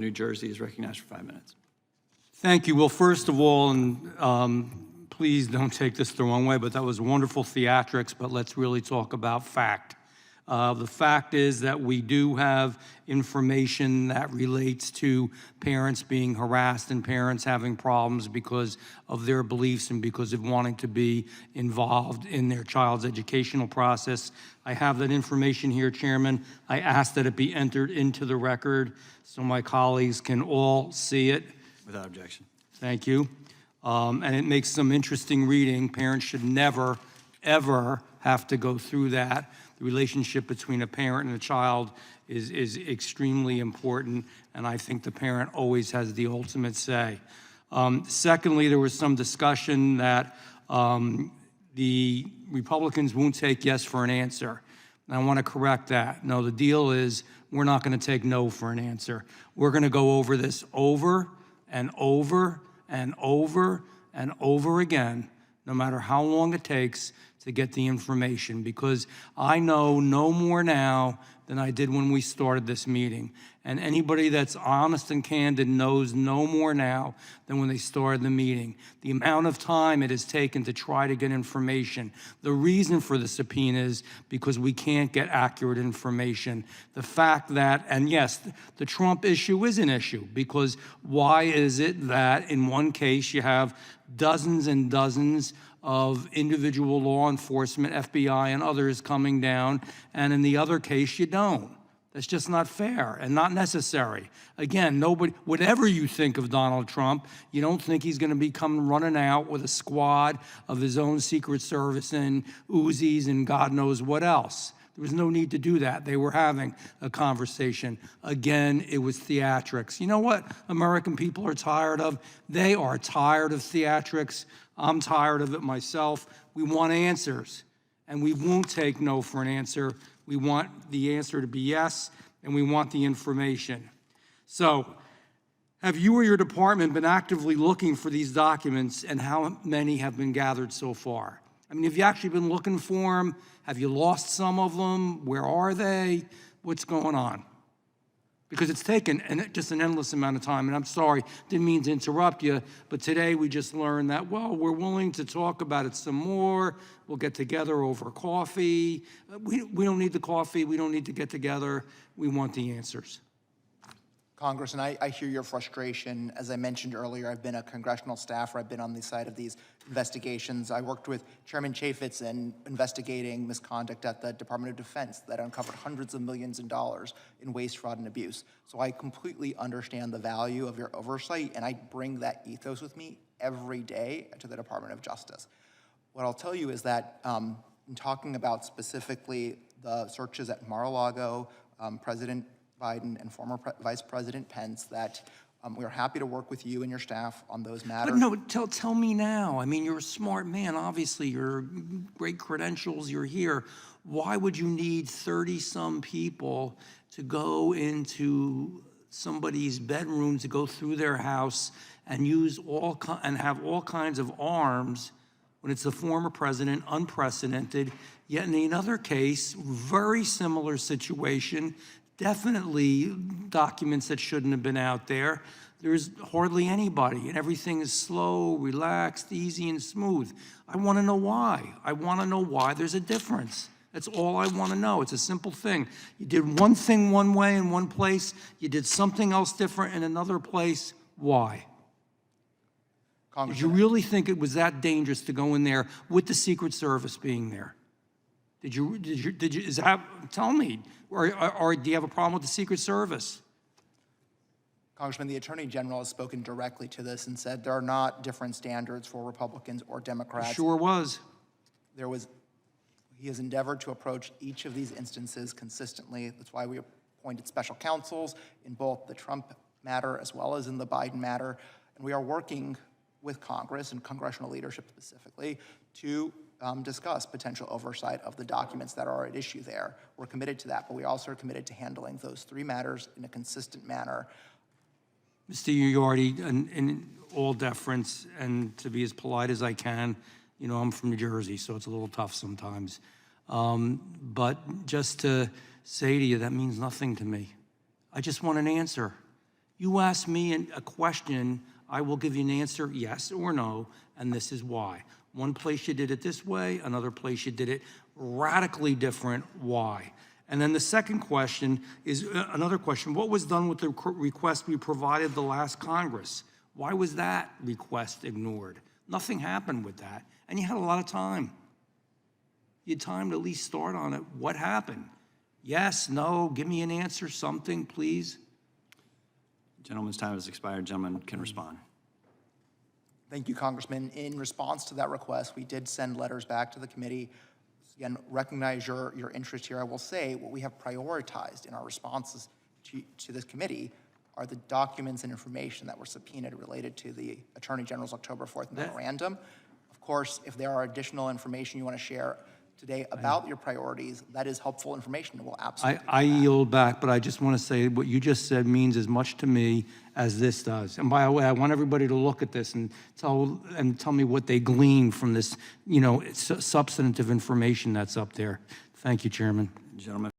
New Jersey is recognized for 5 minutes. Thank you. Well, first of all, and please don't take this the wrong way, but that was wonderful theatrics, but let's really talk about fact. The fact is that we do have information that relates to parents being harassed and parents having problems because of their beliefs and because of wanting to be involved in their child's educational process. I have that information here, Chairman. I ask that it be entered into the record so my colleagues can all see it. Without objection. Thank you. And it makes some interesting reading. Parents should never, ever have to go through that. The relationship between a parent and a child is extremely important, and I think the parent always has the ultimate say. Secondly, there was some discussion that the Republicans won't take yes for an answer. And I want to correct that. No, the deal is we're not going to take no for an answer. We're going to go over this over and over and over and over again, no matter how long it takes to get the information, because I know no more now than I did when we started this meeting. And anybody that's honest and candid knows no more now than when they started the meeting. The amount of time it has taken to try to get information. The reason for the subpoena is because we can't get accurate information. The fact that, and yes, the Trump issue is an issue, because why is it that in one case you have dozens and dozens of individual law enforcement, FBI and others coming down, and in the other case you don't? That's just not fair and not necessary. Again, nobody, whatever you think of Donald Trump, you don't think he's going to be coming running out with a squad of his own Secret Service and Uzis and God knows what else. There was no need to do that. They were having a conversation. Again, it was theatrics. You know what American people are tired of? They are tired of theatrics. I'm tired of it myself. We want answers, and we won't take no for an answer. We want the answer to be yes, and we want the information. So, have you or your department been actively looking for these documents, and how many have been gathered so far? I mean, have you actually been looking for them? Have you lost some of them? Where are they? What's going on? Because it's taken just an endless amount of time, and I'm sorry, didn't mean to interrupt you, but today we just learned that, well, we're willing to talk about it some more. We'll get together over coffee. We don't need the coffee. We don't need to get together. We want the answers. Congressman, I hear your frustration. As I mentioned earlier, I've been a congressional staffer. I've been on the side of these investigations. I worked with Chairman Chaffetz in investigating misconduct at the Department of Defense that uncovered hundreds of millions of dollars in waste, fraud, and abuse. So I completely understand the value of your oversight, and I bring that ethos with me every day to the Department of Justice. What I'll tell you is that in talking about specifically the searches at Mar-a-Lago, President Biden and former Vice President Pence, that we're happy to work with you and your staff on those matters. But no, tell me now. I mean, you're a smart man. Obviously, you're great credentials. You're here. Why would you need 30-some people to go into somebody's bedroom, to go through their house and use and have all kinds of arms when it's the former president, unprecedented? Yet in another case, very similar situation, definitely documents that shouldn't have been out there. There's hardly anybody, and everything is slow, relaxed, easy, and smooth. I want to know why. I want to know why there's a difference. That's all I want to know. It's a simple thing. You did one thing one way in one place. You did something else different in another place. Why? Did you really think it was that dangerous to go in there with the Secret Service being there? Did you, is that, tell me, or do you have a problem with the Secret Service? Congressman, the Attorney General has spoken directly to this and said there are not different standards for Republicans or Democrats. It sure was. He has endeavored to approach each of these instances consistently. That's why we appointed special counsels in both the Trump matter as well as in the Biden matter. And we are working with Congress and congressional leadership specifically to discuss potential oversight of the documents that are at issue there. We're committed to that, but we also are committed to handling those three matters in a consistent manner. Mr. Uriarty, in all deference, and to be as polite as I can, you know, I'm from New Jersey, so it's a little tough sometimes. But just to say to you, that means nothing to me. I just want an answer. You ask me a question, I will give you an answer, yes or no, and this is why. One place you did it this way, another place you did it radically different, why? And then the second question is another question. What was done with the request we provided the last Congress? Why was that request ignored? Nothing happened with that. And you had a lot of time. You had time to at least start on it. What happened? Yes, no, give me an answer, something, please. Gentleman's time has expired. Gentleman can respond. Thank you, Congressman. In response to that request, we did send letters back to the committee. Again, recognize your interest here. I will say what we have prioritized in our responses to this committee are the documents and information that were subpoenaed related to the Attorney General's October 4th memorandum. Of course, if there are additional information you want to share today about your priorities, that is helpful information, and we'll absolutely I do that. yield back, but I just want to say what you just said means as much to me as this does. And by the way, I want everybody to look at this and tell me what they gleaned from this, substantive information that's up there. Thank you, Chairman. Gentleman.